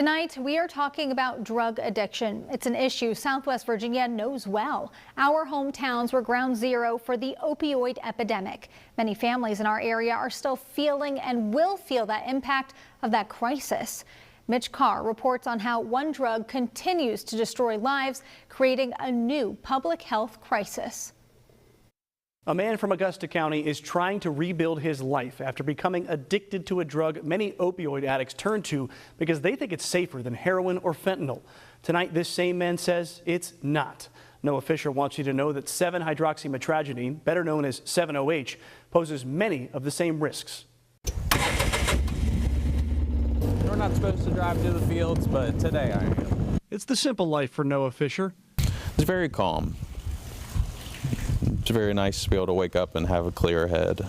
Tonight, we are talking about drug addiction. It's an issue Southwest Virginia knows well. Our hometowns were ground zero for the opioid epidemic. Many families in our area are still feeling and will feel that impact of that crisis. Mitch Carr reports on how one drug continues to destroy lives, creating a new public health crisis. A man from Augusta County is trying to rebuild his life after becoming addicted to a drug many opioid addicts turn to because they think it's safer than heroin or fentanyl. Tonight, this same man says it's not. Noah Fisher wants you to know that 7-hydroxymetragedine, better known as 7-OH, poses many of the same risks. We're not supposed to drive to the fields, but today I am. It's the simple life for Noah Fisher. It's very calm. It's very nice to be able to wake up and have a clear head.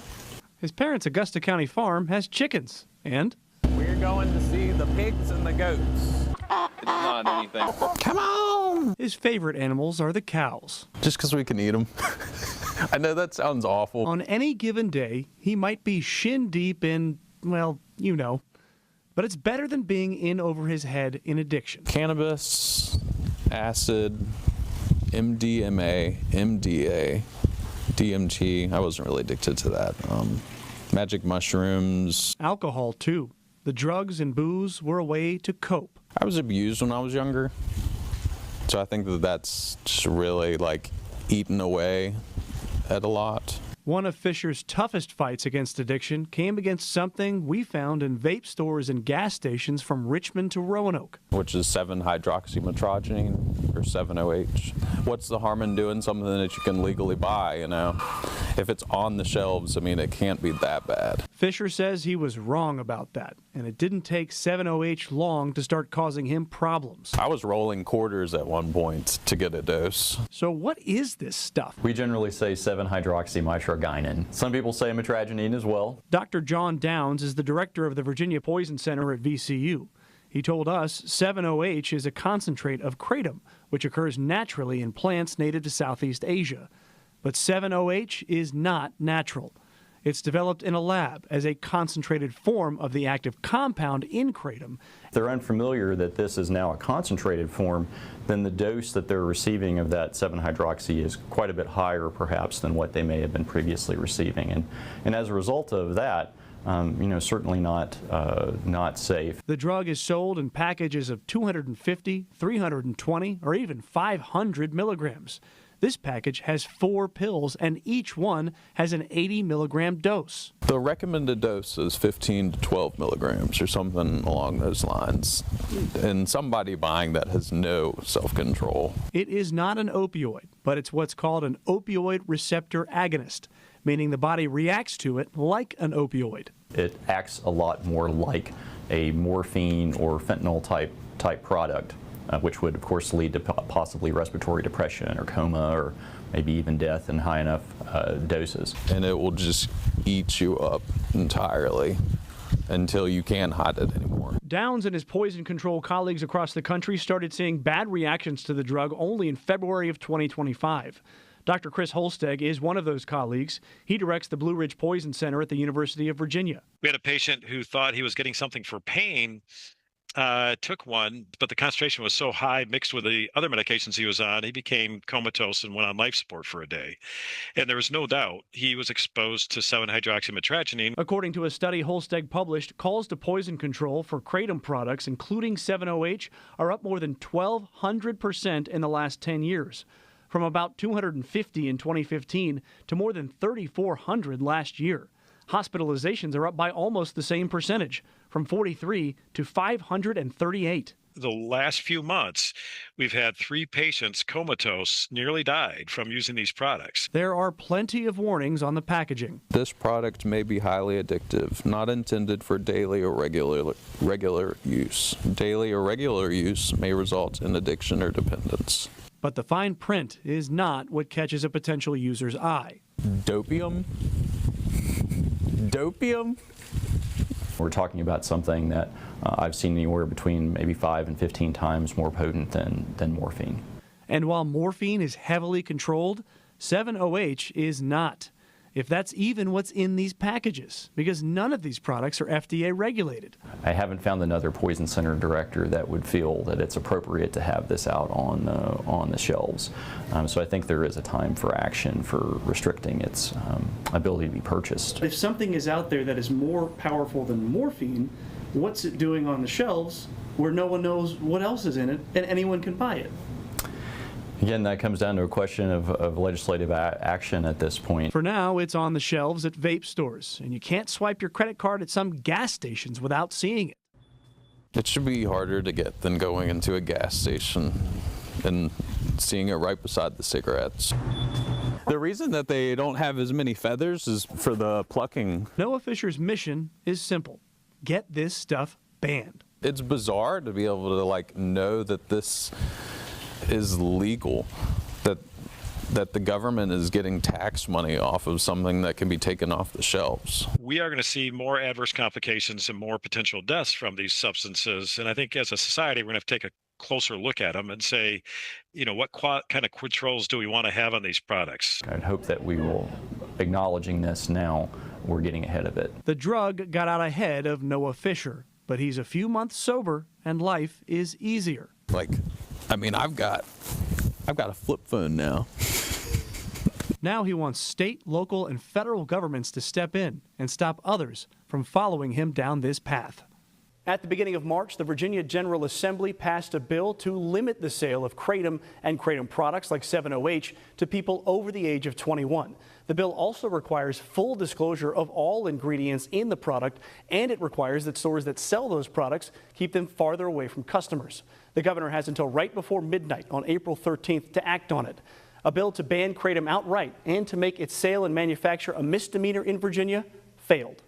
His parents' Augusta County farm has chickens, and We're going to see the pigs and the goats. It's not anything. Come on! his favorite animals are the cows. Just because we can eat them. I know that sounds awful. On any given day, he might be shin deep in, well, you know. But it's better than being in over his head in addiction. Cannabis, acid, MDMA, MDA, DMT. I wasn't really addicted to that. Magic mushrooms. Alcohol, too. The drugs and booze were a way to cope. I was abused when I was younger. So I think that that's just really like eaten away at a lot. One of Fisher's toughest fights against addiction came against something we found in vape stores and gas stations from Richmond to Roanoke. Which is 7-hydroxymetragedine or 7-OH. What's the harm in doing something that you can legally buy, you know? If it's on the shelves, I mean, it can't be that bad. Fisher says he was wrong about that, and it didn't take 7-OH long to start causing him problems. I was rolling quarters at one point to get a dose. So what is this stuff? We generally say 7-hydroxymetragedine. Some people say metragedine as well. Dr. John Downs is the director of the Virginia Poison Center at VCU. He told us 7-OH is a concentrate of kratom, which occurs naturally in plants native to Southeast Asia. But 7-OH is not natural. It's developed in a lab as a concentrated form of the active compound in kratom. If they're unfamiliar that this is now a concentrated form, then the dose that they're receiving of that 7-hydroxy is quite a bit higher perhaps than what they may have been previously receiving. And as a result of that, certainly not safe. The drug is sold in packages of 250, 320, or even 500 milligrams. This package has 4 pills, and each one has an 80-milligram dose. The recommended dose is 15 to 12 milligrams or something along those lines. And somebody buying that has no self-control. It is not an opioid, but it's what's called an opioid receptor agonist, meaning the body reacts to it like an opioid. It acts a lot more like a morphine or fentanyl type product. Which would, of course, lead to possibly respiratory depression or coma or maybe even death in high enough doses. And it will just eat you up entirely until you can't hide it anymore. Downs and his poison control colleagues across the country started seeing bad reactions to the drug only in February of 2025. Dr. Chris Holsteg is one of those colleagues. He directs the Blue Ridge Poison Center at the University of Virginia. We had a patient who thought he was getting something for pain, took one, but the concentration was so high mixed with the other medications he was on, he became comatose and went on life support for a day. And there was no doubt he was exposed to 7-hydroxymetragedine. According to a study Holsteg published, calls to poison control for kratom products, including 7-OH, are up more than 1,200% in the last 10 years. From about 250 in 2015 to more than 3,400 last year. Hospitalizations are up by almost the same percentage, from 43 to 538. The last few months, we've had 3 patients comatose, nearly died from using these products. There are plenty of warnings on the packaging. This product may be highly addictive, not intended for daily or regular use. Daily or regular use may result in addiction or dependence. But the fine print is not what catches a potential user's eye. Dopium? Dopium? We're talking about something that I've seen anywhere between maybe 5 and 15 times more potent than morphine. And while morphine is heavily controlled, 7-OH is not. if that's even what's in these packages, because none of these products are FDA regulated. I haven't found another poison center director that would feel that it's appropriate to have this out on the shelves. So I think there is a time for action for restricting its ability to be purchased. If something is out there that is more powerful than morphine, what's it doing on the shelves where no one knows what else is in it and anyone can buy it? Again, that comes down to a question of legislative action at this point. For now, it's on the shelves at vape stores, and you can't swipe your credit card at some gas stations without seeing it. It should be harder to get than going into a gas station and seeing it right beside the cigarettes. The reason that they don't have as many feathers is for the plucking. Noah Fisher's mission is simple: get this stuff banned. It's bizarre to be able to know that this is legal, that the government is getting tax money off of something that can be taken off the shelves. We are going to see more adverse complications and more potential deaths from these substances. And I think as a society, we're going to have to take a closer look at them and say, what kind of controls do we want to have on these products? I'd hope that we will, acknowledging this now, we're getting ahead of it. The drug got out ahead of Noah Fisher, but he's a few months sober and life is easier. I've got a flip phone now. Now he wants state, local, and federal governments to step in and stop others from following him down this path. At the beginning of March, the Virginia General Assembly passed a bill to limit the sale of kratom and kratom products like 7-OH to people over the age of 21. The bill also requires full disclosure of all ingredients in the product, and it requires that stores that sell those products keep them farther away from customers. The governor has until right before midnight on April 13th to act on it. A bill to ban kratom outright and to make its sale and manufacture a misdemeanor in Virginia failed.